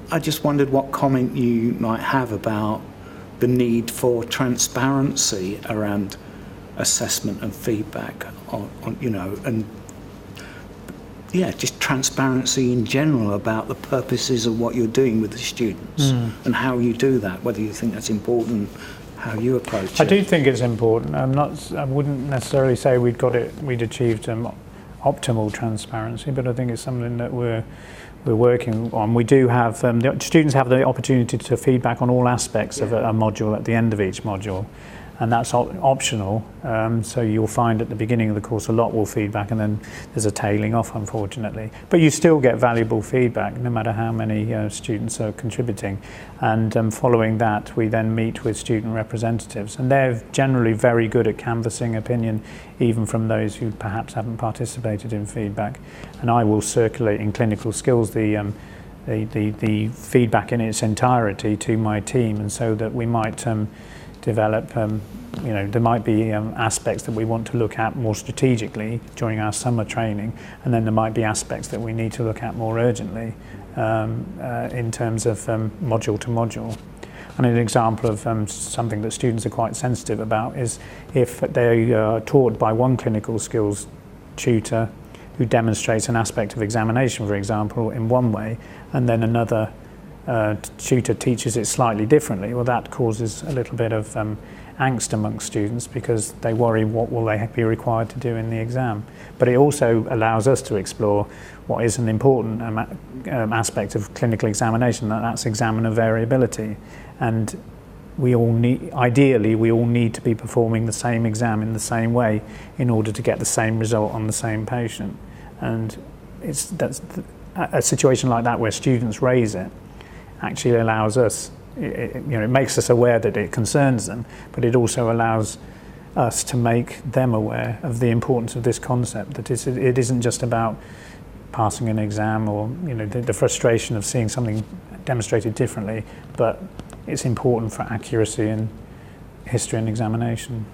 I just wondered what comment you might have about the need for transparency around assessment and feedback on you know, and yeah, just transparency in general about the purposes of what you're doing with the students and how you do that, whether you think that's important, how you approach it. I do think it's important. I wouldn't necessarily say we'd achieved optimal transparency, but I think it's something that we're working on. We do have, the students have the opportunity to feedback on all aspects of a module at the end of each module, and that's optional. So you'll find at the beginning of the course a lot will feedback, and then there's a tailing off, unfortunately. But you still get valuable feedback no matter how many students are contributing. And following that, we then meet with student representatives, and they're generally very good at canvassing opinion, even from those who perhaps haven't participated in feedback. And I will circulate in clinical skills the feedback in its entirety to my team, and so that we might develop, there might be aspects that we want to look at more strategically during our summer training, and then there might be aspects that we need to look at more urgently in terms of module to module. And an example of something that students are quite sensitive about is if they are taught by one clinical skills tutor who demonstrates an aspect of examination, for example, in one way, and then another tutor teaches it slightly differently, well, that causes a little bit of angst amongst students, because they worry what will they be required to do in the exam. But it also allows us to explore what is an important aspect of clinical examination, that's examiner variability. And ideally we all need to be performing the same exam in the same way in order to get the same result on the same patient. And that's a situation like that where students raise it actually allows us, it makes us aware that it concerns them, but it also allows us to make them aware of the importance of this concept, that it isn't just about passing an exam or the frustration of seeing something demonstrated differently, but it's important for accuracy in history and examination.